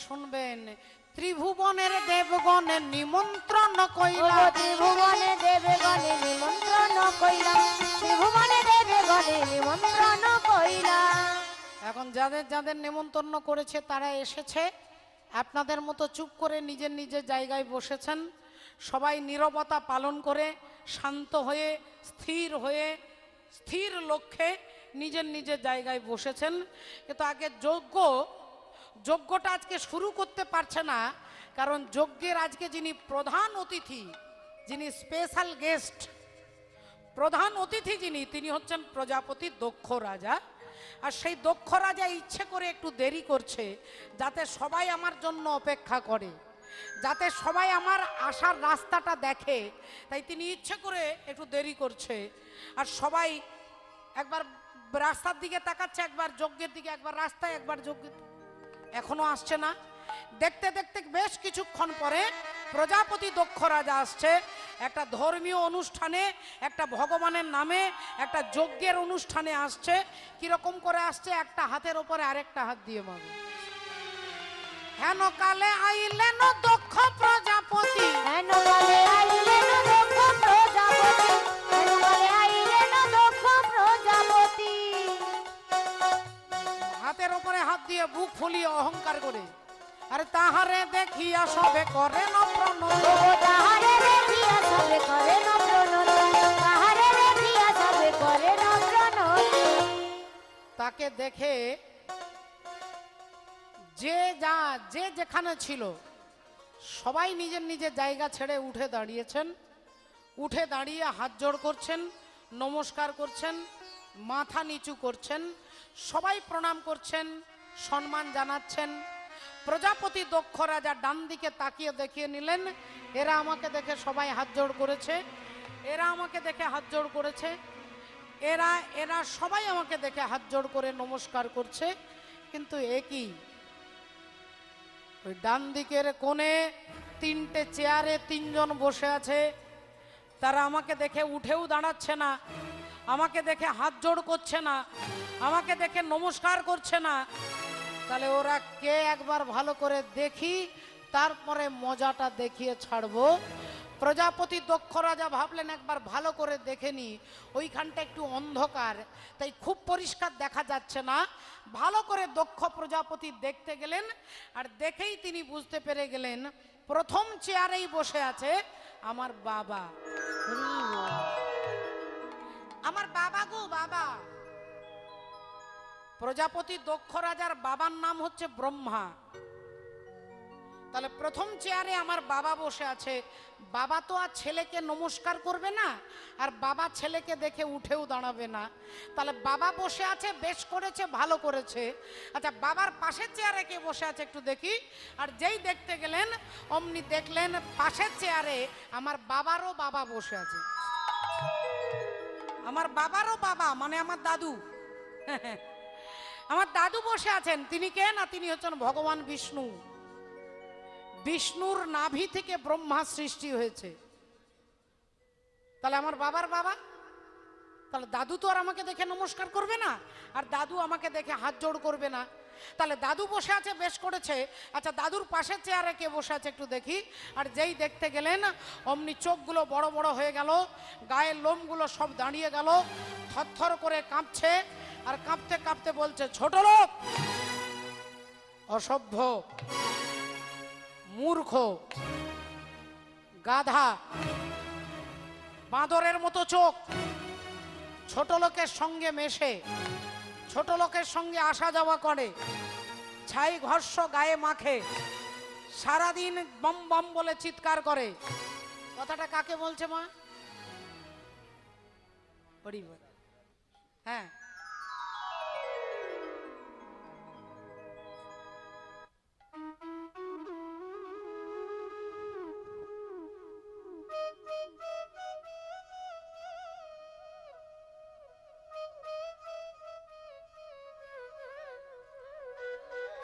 শুনবেন। ত্রিভুবনের দেবগণের নিমন্ত্রণ কইলা, ত্রিভুবনে দেবগণে নিমন্ত্রণ কইলা, ত্রিভুবনে দেবগণে নিমন্ত্রণ কইলা। এখন যাদের যাদের নিমন্ত্রণ করেছে তারা এসেছে। আপনাদের মতো চুপ করে নিজের নিজের জায়গায় বসেছেন। সবাই নীরবতা পালন করে শান্ত হয়ে স্থির লক্ষ্যে নিজের নিজের জায়গায় বসেছেন। কিন্তু আগে যজ্ঞটা আজকে শুরু করতে পারছে না, কারণ যজ্ঞের আজকে যিনি প্রধান অতিথি, যিনি স্পেশাল গেস্ট, প্রধান অতিথি তিনি হচ্ছেন প্রজাপতি দক্ষ রাজা। আর সেই দক্ষ রাজা ইচ্ছে করে একটু দেরি করছে, যাতে সবাই আমার জন্য অপেক্ষা করে, যাতে সবাই আমার আসার রাস্তাটা দেখে। তাই তিনি ইচ্ছে করে একটু দেরি করছে। আর সবাই একবার রাস্তার দিকে তাকাচ্ছে, একবার যজ্ঞের দিকে, একবার রাস্তায়, একবার যজ্ঞের, এখনো আসছে না। দেখতে দেখতে বেশ কিছুক্ষণ পরে প্রজাপতি দক্ষ রাজা আসছে। একটা ধর্মীয় অনুষ্ঠানে, একটা ভগবানের নামে একটা যজ্ঞের অনুষ্ঠানে আসছে। কিরকম করে আসছে? একটা হাতের ওপরে আরেকটা হাত দিয়ে মাগো। হেন কালে আইলেন দক্ষ প্রজাপতি, হেন কালে আইলেন দক্ষ প্রজাপতি, হেন কালে আইলেন দক্ষ প্রজাপতি। হাতের ওপরে হাত দিয়ে বুক ফুলিয়ে অহংকার করে, আরে তাহারে দেখিয়া সবে করে প্রণত, তাহারে দেখিয়া সবে করে প্রণত, তাহারে দেখিয়া সবে করে প্রণত। তাকে দেখে যে যেখানে ছিল সবাই নিজের নিজের জায়গা ছেড়ে উঠে দাঁড়িয়েছেন। উঠে দাঁড়িয়ে হাত জোড় করছেন, নমস্কার করছেন, মাথা নিচু করছেন, সবাই প্রণাম করছেন, সম্মান জানাচ্ছেন। প্রজাপতি দক্ষ রাজা ডান দিকে তাকিয়ে দেখিয়ে নিলেন, এরা আমাকে দেখে সবাই হাত জোড় করেছে, এরা আমাকে দেখে হাত জোড় করেছে, এরা সবাই আমাকে দেখে হাত জোড় করে নমস্কার করছে। কিন্তু একই ওই ডান দিকের কোণে তিনটে চেয়ারে তিনজন বসে আছে, তারা আমাকে দেখে উঠেও দাঁড়াচ্ছে না, আমাকে দেখে হাত জোড় করছে না, আমাকে দেখে নমস্কার করছে না। তাহলে ওরা কে একবার ভালো করে দেখি, তারপরে মজাটা দেখিয়ে ছাড়বো। প্রজাপতি দক্ষ রাজা ভাবলেন একবার ভালো করে দেখে নি, ওইখানটা একটু অন্ধকার, তাই খুব পরিষ্কার দেখা যাচ্ছে না। ভালো করে দক্ষ প্রজাপতি দেখতে গেলেন, আর দেখেই তিনি বুঝতে পেরে গেলেন প্রথম চেয়ারেই বসে আছে আমার বাবা। আমার বাবা গো বাবা। প্রজাপতি দক্ষ রাজার বাবার নাম হচ্ছে ব্রহ্মা। তাহলে প্রথম চেয়ারে আমার বাবা বসে আছে। বাবা তো আর ছেলেকে নমস্কার করবে না, আর বাবা ছেলেকে দেখে উঠেও দাঁড়াবে না। তাহলে বাবা বসে আছে, বেশ করেছে, ভালো করেছে। আচ্ছা, বাবার পাশের চেয়ারে কে বসে আছে একটু দেখি। আর যেই দেখতে গেলেন অমনি দেখলেন পাশের চেয়ারে আমার বাবারও বাবা বসে আছে। আমার বাবারও বাবা মানে আমার দাদু। আমার দাদু বসে আছেন। তিনি কে না, তিনি হচ্ছেন ভগবান বিষ্ণু। বিষ্ণুর নাভি থেকে ব্রহ্মা সৃষ্টি হয়েছে। তাহলে আমার বাবার বাবা, তাহলে দাদু তো আর আমাকে দেখে নমস্কার করবে না, আর দাদু আমাকে দেখে হাত জোড় করবে না। তাহলে দাদু বসে আছে, বেশ করেছে। আচ্ছা, দাদুর পাশের চেয়ারে কে বসে আছে একটু দেখি। আর যেই দেখতে গেলেন অমনি চোখগুলো বড় বড় হয়ে গেল, গায়ের লোমগুলো সব দাঁড়িয়ে গেল, থরথর করে কাঁপছে। আর কাঁপতে কাঁপতে বলছে, ছোট লোক, অসভ্য, মূর্খ, গাধা, বাঁদরের মতো চোখ, ছোট লোকের সঙ্গে মেশে, ছোট লোকের সঙ্গে আসা যাওয়া করে, ছাই ঘর্ষ গায়ে মাখে, সারাদিন বম বম বলে চিৎকার করে। কথাটা কাকে বলছে মা? হ্যাঁ,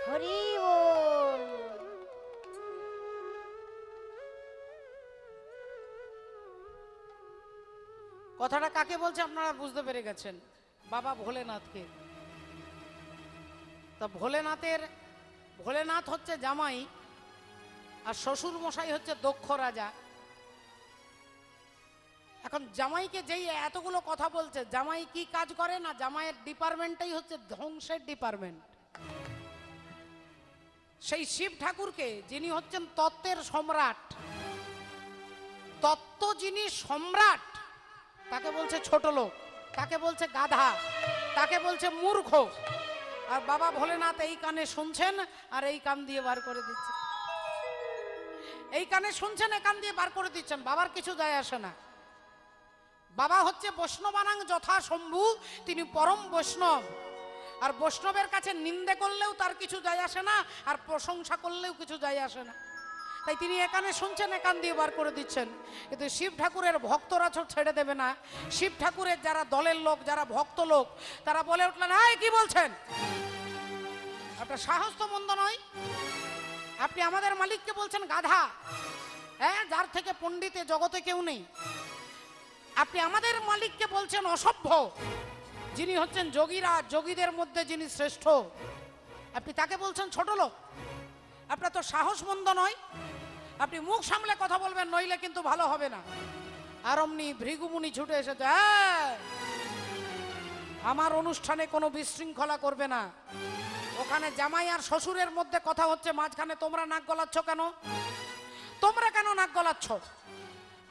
হরি বল। কথাটা কাকে বলছে আপনারা বুঝতে পেরে গেছেন, বাবা ভোলেনাথকে। তা ভোলেনাথের ভোলেনাথ হচ্ছে জামাই আর শ্বশুর মশাই হচ্ছে দক্ষ রাজা। এখন জামাইকে যেই এতগুলো কথা বলছে, জামাই কি কাজ করে না, জামাইয়ের ডিপার্টমেন্টটাই হচ্ছে ধ্বংসের ডিপার্টমেন্ট। সেই শিব ঠাকুরকে, যিনি হচ্ছেন তত্ত্বের সম্রাট, তত্ত্ব যিনি সম্রাট, তাকে বলছে ছোট লোক, তাকে বলছে গাধা, তাকে বলছে মূর্খ। আর বাবা ভোলেনাথ এই কানে শুনছেন আর এই কান দিয়ে বার করে দিচ্ছেন, এই কানে শুনছেন এই কান দিয়ে বার করে দিচ্ছেন, বাবার কিছু যায় আসে না। বাবা হচ্ছে বৈষ্ণবানাং যথা শম্ভু, তিনি পরম বৈষ্ণব। আর বৈষ্ণবের কাছে নিন্দে করলেও তার কিছু যায় আসে না, আর প্রশংসা করলেও কিছু যায় আসে না। তাই তিনি এখানে শুনছেন, এখান দিয়ে বার করে দিচ্ছেন। কিন্তু শিব ঠাকুরের ভক্তরা ছেড়ে দেবে না। শিব ঠাকুরের যারা দলের লোক, যারা ভক্ত লোক, তারা বলে উঠলেন, এই কি বলছেন? আপনার সাহস তো মন্দ নয়, আপনি আমাদের মালিককে বলছেন গাধা, হ্যাঁ, যার থেকে পণ্ডিতে জগতে কেউ নেই। আপনি আমাদের মালিককে বলছেন অসভ্য, যিনি হচ্ছেন যোগীরা, যোগীদের মধ্যে যিনি শ্রেষ্ঠ, আপনি তাকে বলছেন ছোট লোক। আপনার তো সাহস মন্দ নয়, আপনি মুখ সামলে কথা বলবেন, নইলে কিন্তু ভালো হবে না। আর অমনি ভৃগুমুনি ছুটে এসেছে, আমার অনুষ্ঠানে কোনো বিশৃঙ্খলা করবে না। ওখানে জামাই আর শ্বশুরের মধ্যে কথা হচ্ছে, মাঝখানে তোমরা নাক গলাচ্ছ কেন? তোমরা কেন নাক গলাচ্ছ?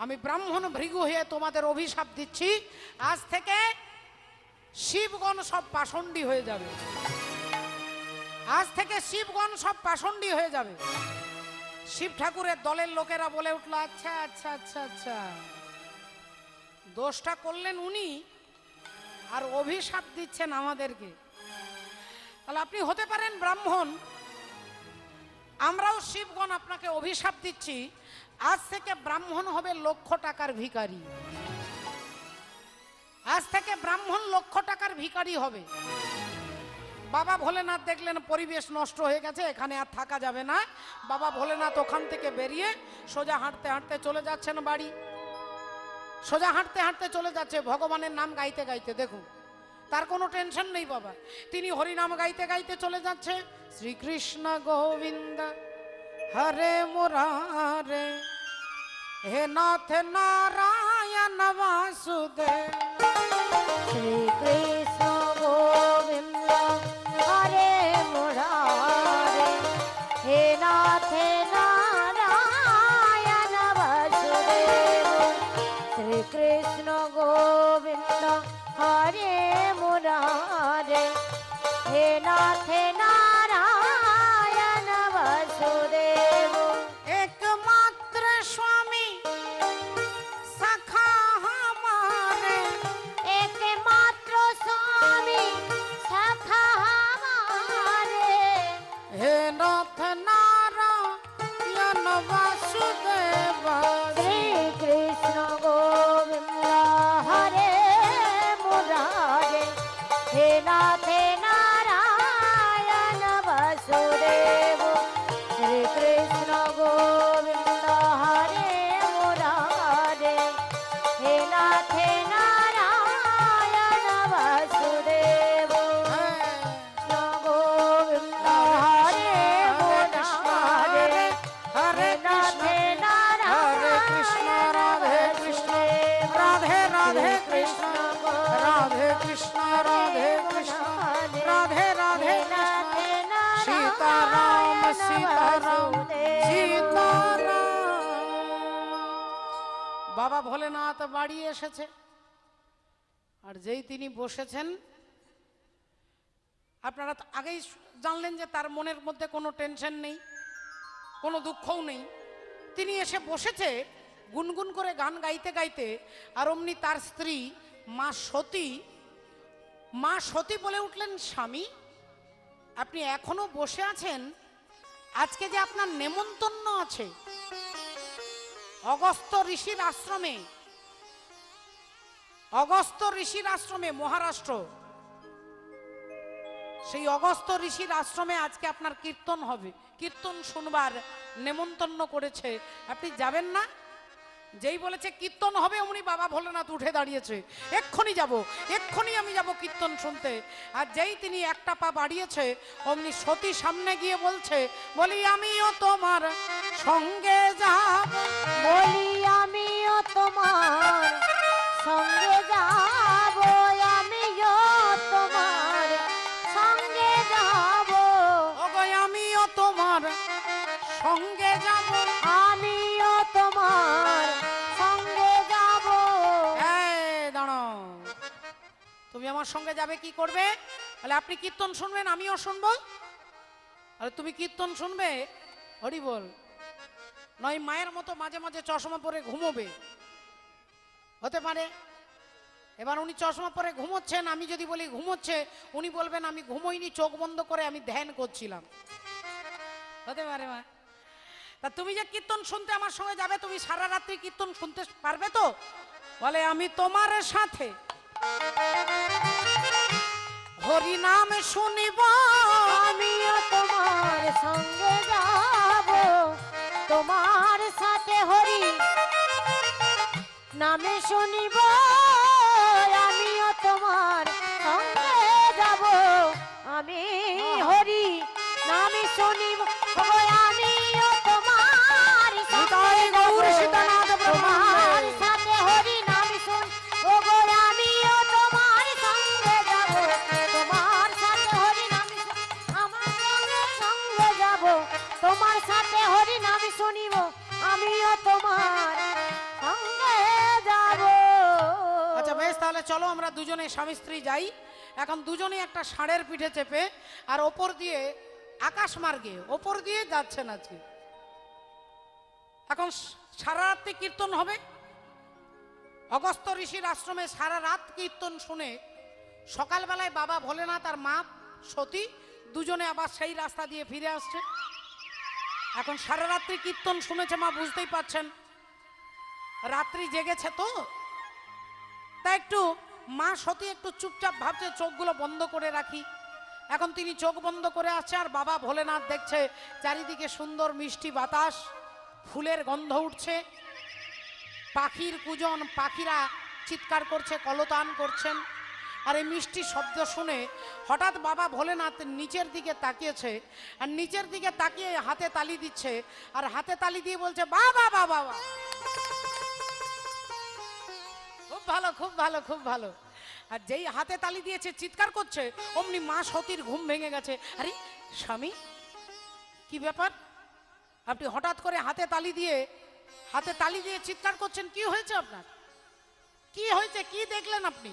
আমি ব্রাহ্মণ ভৃগু হয়ে তোমাদের অভিশাপ দিচ্ছি, আজ থেকে শিবগণ সব পাষণ্ডী হয়ে যাবে। আজ থেকে শিবগণ সব পাষণ্ডী হয়ে যাবে। শিব ঠাকুরের দলের লোকেরা বলে উঠলো, আচ্ছা আচ্ছা আচ্ছা আচ্ছা, দোষটা করলেন উনি আর অভিশাপ দিচ্ছেন আমাদেরকে। তাহলে আপনি হতে পারেন ব্রাহ্মণ, আমরাও শিবগণ আপনাকে অভিশাপ দিচ্ছি, আজ থেকে ব্রাহ্মণ হবে লক্ষ টাকার ভিখারি। আজ থেকে ব্রাহ্মণ লক্ষ টাকার ভিখারি হবে। বাবা ভোলেনাথ দেখলেন পরিবেশ নষ্ট হয়ে গেছে, এখানে আর থাকা যাবে না। বাবা ভোলেনাথ ওখান থেকে বেরিয়ে সোজা হাঁটতে হাঁটতে চলে যাচ্ছেন বাড়ি। সোজা হাঁটতে হাঁটতে চলে যাচ্ছে ভগবানের নাম গাইতে গাইতে। দেখুন, তার কোনো টেনশন নেই বাবা, তিনি হরিনাম গাইতে গাইতে চলে যাচ্ছে। শ্রীকৃষ্ণ গোবিন্দ হরে মুরারে, হে নাথ নারায়ণ বাসুদেব। শ্রীকৃষ্ণ গোবিন্দ হরে মুরারে, হে নাথ নারায়ণ বাসুদেব। শ্রীকৃষ্ণ গোবিন্দ হরে মুরারে, হে নাথ নারায়ণ বাসুদেব। একমাত্র স্বামী সখা हमारे, একমাত্র স্বামী সখা हमारे। হে নাথ নারায়ণ বাসুদেব। শ্রীকৃষ্ণ গোবিন্দ হরে মুরারে, হে নাথ নারায়ণ বাসুদেব। শ্রীকৃষ্ণ গোবিন্দ হরে মুরারে, হে নাথ নারায়ণ বাসুদেব। কৃষ্ণ গোবিন্দ হরে মুরারে, হরে নাথ কৃষ্ণ হরে কৃষ্ণ রাধে কৃষ্ণ রাধে রাধে কৃষ্ণ রাধে কৃষ্ণ রাধে কৃষ্ণ রাধে রাধে কৃষ্ণ সীতারাম সীতারাম সীতারাম। বাবা ভোলেনাথ বাড়ি এসেছে, আর যেই তিনি বসেছেন, আপনারা তো আগেই জানলেন যে তার মনের মধ্যে কোনো টেনশন নেই, কোনো দুঃখও নেই। তিনি এসে বসেছে গুনগুন করে গান গাইতে গাইতে। আর অমনি তার স্ত্রী মা সতী বলে উঠলেন, স্বামী আপনি এখনো বসে আছেন? আজকে যে আপনার নেমন্তন্ন আছে অগস্ত্য ঋষির আশ্রমে, অগস্ত্য ঋষির আশ্রমে মহারাষ্ট্র, সেই অগস্ত্য ঋষির আশ্রমে আজকে আপনার কীর্তন হবে, কীর্তন শুনবার নেমন্তন্ন করেছে, আপনি যাবেন না? যেই বলেছে কীর্তন হবে অমনি বাবা ভোলেনাথ উঠে দাঁড়িয়েছে, এক্ষুনি যাব, এক্ষুনি আমি যাব কীর্তন শুনতে। আর যেই তিনি একটা পা বাড়িয়েছে অমনি সতী সামনে গিয়ে বলছে, বলি আমিও তোমার সঙ্গে যাব, বলি আমিও তোমার সঙ্গে যাব, আমিও তোমার সঙ্গে যাব, ওগো আমিও তোমার সঙ্গে যাব। আমিও তোমার সঙ্গে যাব। এই দাঁড়াও, তুমি আমার সঙ্গে যাবে কি করবে? তাহলে আপনি কীর্তন শুনবেন, আমিও শুনবো। আরে তুমি কীর্তন শুনবে, হরি বল, নয় মায়ের মতো মাঝে মাঝে চশমা পরে ঘুমোবে, হতে পারে। এবার উনি চশমা পরে ঘুমোচ্ছেন, আমি যদি বলি ঘুমোচ্ছে, উনি বলবেন আমি ঘুমোইনি, চোখ বন্ধ করে আমি ধ্যান করছিলাম, হতে পারে মা। তা তুমি যে কীর্তন শুনতে আমার সঙ্গে যাবে, তুমি সারা রাত্রি কীর্তন শুনতে পারবে তো? বলে আমি তোমার সাথে হরি নাম শুনিব, আমিও তোমার সঙ্গে যাব, তোমার সাথে হরি নামে শুনিব, আমিও তোমার সঙ্গে যাব, আমি হরি নামে শুনিব, ও আমিও তোমার সঙ্গে গৌর যাব, সীতানাথ তোমার সাথে হরি নামে শুন, ও আমিও তোমার সঙ্গে যাব, তোমার সাথে হরি নামে শুন, আমার সঙ্গে যাব, তোমার সাথে হরি নামে শুনিব, আমিও তোমার সঙ্গে যাব। আচ্ছা বেশ, তাহলে চলো আমরা দুজনে স্বামী স্ত্রী যাই। এখন দুজনে একটা ষাঁড়ের পিঠে চেপে আর ওপর দিয়ে আকাশ মার্গে ওপর দিয়ে যাচ্ছেন আজকে। এখন সারা রাত্রি কীর্তন হবে, অগস্ত্য ঋষির আশ্রমে সারা রাত কীর্তন শুনে সকালবেলায় বাবা ভোলেনাথ আর মা সতী দুজনে আবার সেই রাস্তা দিয়ে ফিরে আসছে। এখন সারা রাত্রি কীর্তন শুনেছে মা, বুঝতেই পারছেন রাত্রি জেগেছে তো, তাই একটু মা সতী একটু চুপচাপ ভাবছে চোখগুলো বন্ধ করে রাখি। এখন তিনি চোখ বন্ধ করে আসছে আর বাবা ভোলেনাথ দেখছে চারিদিকে সুন্দর মিষ্টি বাতাস, ফুলের গন্ধ উঠছে, পাখির কুজন, পাখিরা চিৎকার করছে, কলতান করছেন। আর এই মিষ্টি শব্দ শুনে হঠাৎ বাবা ভোলেনাথ নিচের দিকে তাকিয়েছে, আর নিচের দিকে তাকিয়ে হাতে তালি দিচ্ছে, আর হাতে তালি দিয়ে বলছে বাবা বাবা বাবা, খুব ভালো খুব ভালো খুব ভালো। আর যেই হাতে তালি দিয়েছে চিৎকার করছে অমনি মা সতীর ঘুম ভেঙে গেছে। আরে স্বামী, কি ব্যাপার, আপনি হঠাৎ করে হাতে তালি দিয়ে চিৎকার করছেন, কি হয়েছে আপনার, কি হয়েছে, কি দেখলেন আপনি?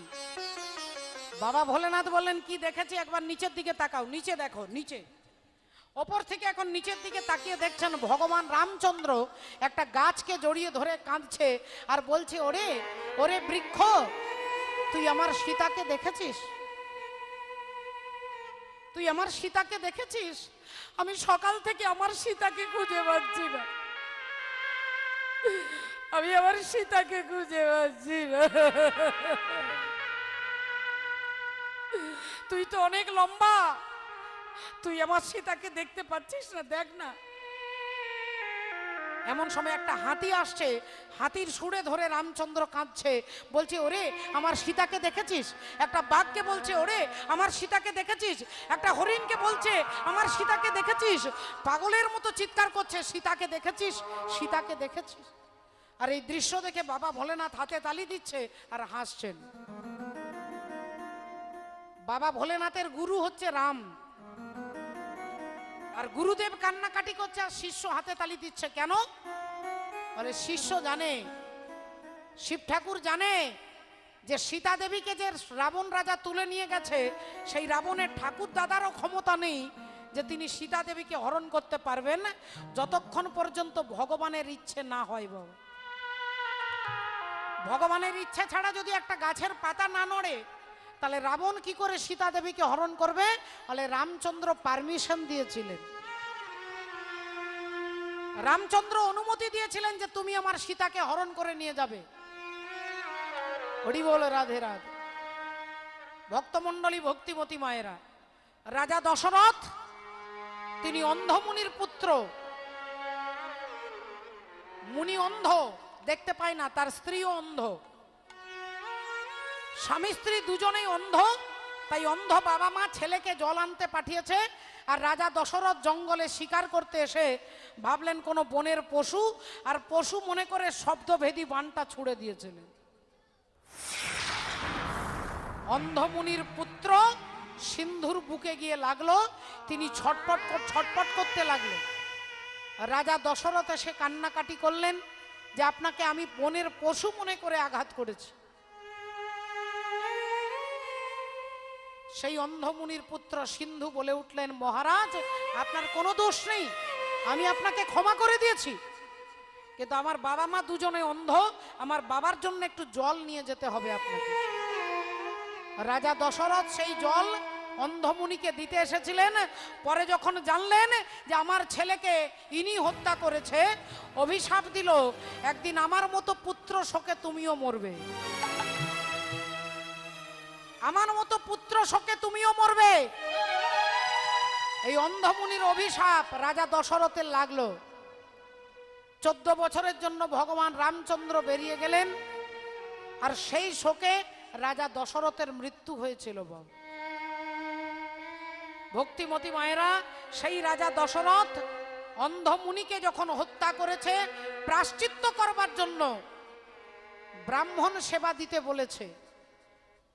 বাবা ভোলেনাথ বললেন কি দেখেছি, একবার নিচের দিকে তাকাও, নিচে দেখো, নিচে। ওপর থেকে এখন নিচের দিকে তাকিয়ে দেখছেন ভগবান রামচন্দ্র একটা গাছকে জড়িয়ে ধরে কাঁদছে আর বলছে ওরে ওরে বৃক্ষ, তুই আমার সীতাকে দেখেছিস, তুই আমার সীতাকে দেখেছিস? আমি সকাল থেকে আমার সীতাকে খুঁজে পাচ্ছি না, আমি আমার সীতাকে খুঁজে পাচ্ছি না। তুই তো অনেক লম্বা, তুই আমার সীতাকে দেখতে পাচ্ছিস না, দেখ না। এমন সময় একটা হাতি আসছে, হাতির সুরে ধরে রামচন্দ্র কাঁদছে, বলছে ওরে আমার সীতাকে দেখেছিস? একটা বাঘকে বলছে ওরে আমার সীতাকে দেখেছিস? একটা হরিণকে বলছে আমার সীতাকে দেখেছিস? পাগলের মতো চিৎকার করছে সীতাকে দেখেছিস, সীতাকে দেখেছিস? আর এই দৃশ্য দেখে বাবা ভোলেনাথ হাতে তালি দিচ্ছে আর হাসছেন। বাবা ভোলেনাথের গুরু হচ্ছে রাম, আর গুরুদেব কান্নাকাটি করছে আর শিষ্য হাতে তালি দিচ্ছে। কেন? বলে শিষ্য জানে, শিব ঠাকুর জানে যে সীতা দেবীকে যে রাবণ রাজা তুলে নিয়ে গেছে, সেই রাবণের ঠাকুর দাদারও ক্ষমতা নেই যে তিনি সীতা দেবীকে হরণ করতে পারবেন যতক্ষণ পর্যন্ত ভগবানের ইচ্ছে না হয়। বাবা ভগবানের ইচ্ছে ছাড়া যদি একটা গাছের পাতা না নড়ে তাহলে রাবণ কি করে সীতা দেবীকে হরণ করবে? বলে রামচন্দ্র পারমিশন দিয়েছিলেন, রামচন্দ্র অনুমতি দিয়েছিলেন যে তুমি আমার সীতাকে হরণ করে নিয়ে যাবে। হরি বল, রাধে রাধে। ভক্তমণ্ডলী, ভক্তিমতী মায়েরা, রাজা দশরথ তিনি অন্ধ মুনির পুত্র, মুনি অন্ধ, দেখতে পায় না, তার স্ত্রীও অন্ধ, স্বামী স্ত্রী দুজনেই অন্ধ। তাই অন্ধ বাবা মা ছেলেকে জল আনতে পাঠিয়েছে। আর রাজা দশরথ জঙ্গলে শিকার করতে এসে ভাবলেন কোনো বনের পশু, আর পশু মনে করে শব্দভেদী বাণটা ছুড়ে দিয়েছিলেন। অন্ধমুনির পুত্র সিন্ধুর বুকে গিয়ে লাগলো, তিনি ছটপট করতে লাগলেন। রাজা দশরথ এসে কান্নাকাটি করলেন যে আপনাকে আমি বনের পশু মনে করে আঘাত করেছি। সেই অন্ধমুনির পুত্র সিন্ধু বলে উঠলেন, মহারাজ আপনার কোনো দোষ নেই, আমি আপনাকে ক্ষমা করে দিয়েছি, কিন্তু আমার বাবা মা দুজনে অন্ধ, আমার বাবার জন্য একটু জল নিয়ে যেতে হবে আপনাকে। রাজা দশরথ সেই জল অন্ধমুনিকে দিতে এসেছিলেন। পরে যখন জানলেন যে আমার ছেলেকে ইনি হত্যা করেছে, অভিশাপ দিল, একদিন আমার মতো পুত্র শোকে তুমিও মরবে, আমার মতো পুত্র শোকে তুমিও মরবে। এই অন্ধমুনির অভিশাপ রাজা দশরথের লাগলো। 14 বছরের জন্য ভগবান রামচন্দ্র বেরিয়ে গেলেন, আর সেই শোকে রাজা দশরথের মৃত্যু হয়েছিল। ভক্তিমতী মায়েরা, সেই রাজা দশরথ অন্ধমুনিকে যখন হত্যা করেছে, প্রায়শ্চিত্ত করবার জন্য ব্রাহ্মণ সেবা দিতে বলেছে।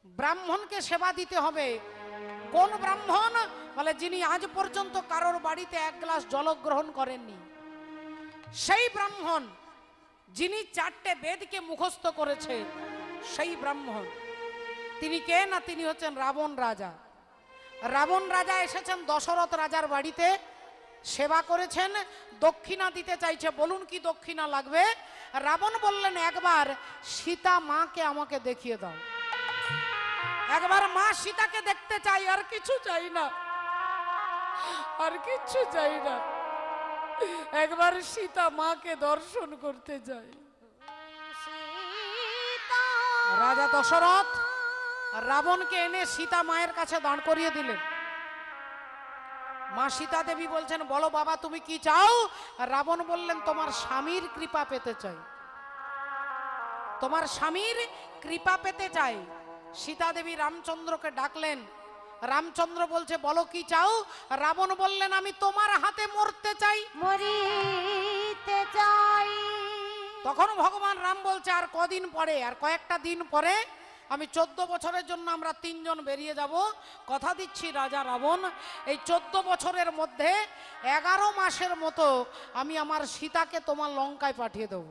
ব্রাহ্মণকে সেবা দিতে হবে। কোন ব্রাহ্মণ? বলে যিনি আজ পর্যন্ত কারোর বাড়িতে এক গ্লাস জল গ্রহণ করেননি। সেই ব্রাহ্মণ যিনি 4টে বেদকে মুখস্থ করেছে, সেই ব্রাহ্মণ। তিনি কে? না, তিনি হচ্ছেন রাবণ রাজা। রাবণ রাজা এসেছেন দশরথ রাজার বাড়িতে, সেবা করেছেন, দক্ষিণা দিতে চাইছে। বলুন কি দক্ষিণা লাগবে? রাবণ বললেন, একবার সীতা মাকে আমাকে দেখিয়ে দাও, একবার মা সীতাকে দেখতে চাই, আর কিছু চাই না, আর কিছু চাই না, একবার সীতা মাকে দর্শন করতে চাই। রাজা দশরথ রাবণকে এনে সীতা মায়ের কাছে দাঁড় করিয়ে দিলেন। মা সীতা দেবী বলছেন, বলো বাবা তুমি কি চাও? রাবণ বললেন, তোমার স্বামীর কৃপা পেতে চাই, তোমার স্বামীর কৃপা পেতে চাই। সীতা দেবী রামচন্দ্রকে ডাকলেন। রামচন্দ্র বলছে, বলো কি চাও? রাবণ বললেন, আমি তোমার হাতে মরতে চাই, মরিতে চাই। তখন ভগবান রাম বলছে, আর কদিন পরে, আর কয়েকটা দিন পরে আমি 14 বছরের জন্য আমরা 3 জন বেরিয়ে যাব। কথা দিচ্ছি রাজা রাবণ, এই 14 বছরের মধ্যে 11 মাসের মতো আমি আমার সীতাকে তোমার লঙ্কায় পাঠিয়ে দেব,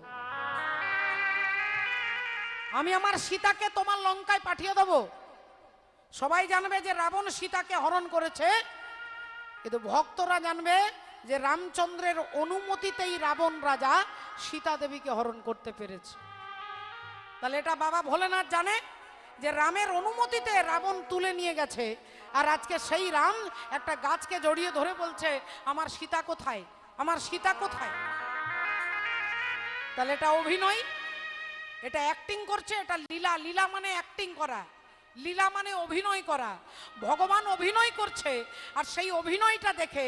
আমি আমার সীতাকে তোমার লঙ্কায় পাঠিয়ে দেব। সবাই জানবে যে রাবণ সীতাকে হরণ করেছে, কিন্তু ভক্তরা জানবে যে রামচন্দ্রের অনুমতিতেই রাবণ রাজা সীতা দেবীকে হরণ করতে পেরেছে। তাহলে এটা বাবা ভোলেনাথ জানে যে রামের অনুমতিতে রাবণ তুলে নিয়ে গেছে। আর আজকে সেই রাম একটা গাছকে জড়িয়ে ধরে বলছে, আমার সীতা কোথায়, আমার সীতা কোথায়? তাহলে এটা অভিনয়, এটা অ্যাক্টিং করছে, এটা লীলা। লীলা মানে অ্যাক্টিং করা, লীলা মানে অভিনয় করা। ভগবান অভিনয় করছে, আর সেই অভিনয়টা দেখে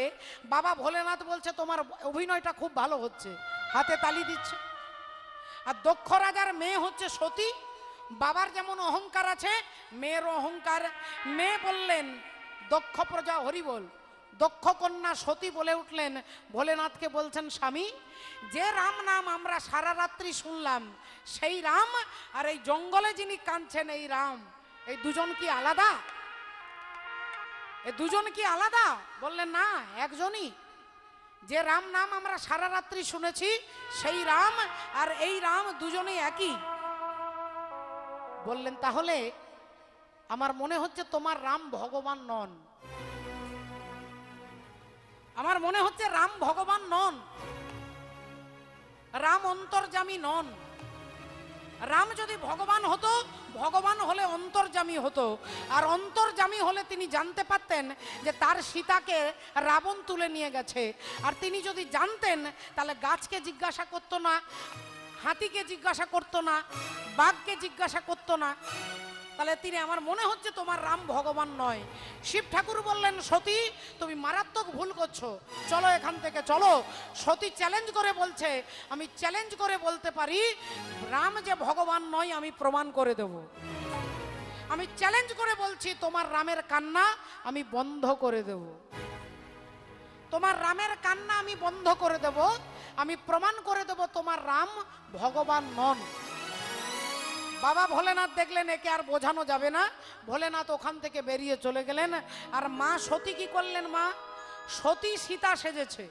বাবা ভোলেনাথ বলছে, তোমার অভিনয়টা খুব ভালো হচ্ছে, হাতে তালি দিচ্ছে। আর দক্ষ রাজার মেয়ে হচ্ছে সতী। বাবার যেমন অহংকার আছে, মেয়ের অহংকার। মেয়ে বললেন, দক্ষ প্রজা হরি বল। দক্ষ কন্যা সতী বলে উঠলেন, ভোলেনাথকে বলছেন, স্বামী যে রাম নাম আমরা সারা রাত্রি শুনলাম, সেই রাম আর এই জঙ্গলে যিনি কাঁদছেন এই রাম, এই দুজন কি আলাদা? এই দুজন কি আলাদা? বললেন, না, একজনই। যে রাম নাম আমরা সারা রাত্রি শুনেছি, সেই রাম আর এই রাম দুজনেই একই। বললেন, তাহলে আমার মনে হচ্ছে তোমার রাম ভগবান নন, আমার মনে হচ্ছে রাম ভগবান নন, রাম অন্তর্যামী নন। রাম যদি ভগবান হতো, ভগবান হলে অন্তর্যামী হতো, আর অন্তর্যামী হলে তিনি জানতে পারতেন যে তার সীতাকে রাবণ তুলে নিয়ে গেছে। আর তিনি যদি জানতেন, তাহলে গাছকে জিজ্ঞাসা করতো না, হাতিকে জিজ্ঞাসা করতো না, বাঘকে জিজ্ঞাসা করতো না, তাহলে তিনি আমার মনে হচ্ছে তোমার রাম ভগবান নয়। শিব ঠাকুর বললেন সতী তুমি মারাত্মক ভুল করছো, চলো এখান থেকে চলো। সতী চ্যালেঞ্জ করে বলছে আমি চ্যালেঞ্জ করে বলতে পারি রাম যে ভগবান নয় আমি প্রমাণ করে দেব। আমি চ্যালেঞ্জ করে বলছি তোমার রামের কান্না আমি বন্ধ করে দেব, তোমার রামের কান্না আমি বন্ধ করে দেব, আমি প্রমাণ করে দেব তোমার রাম ভগবান নন। বাবা ভোলেনাথ দেখলেন একে আর বোঝানো যাবে না, ভোলেনাথ ওখান থেকে বেরিয়ে চলে গেলেন। আর মা সতী কি করলেন? মা সতী সীতা সেজেছে।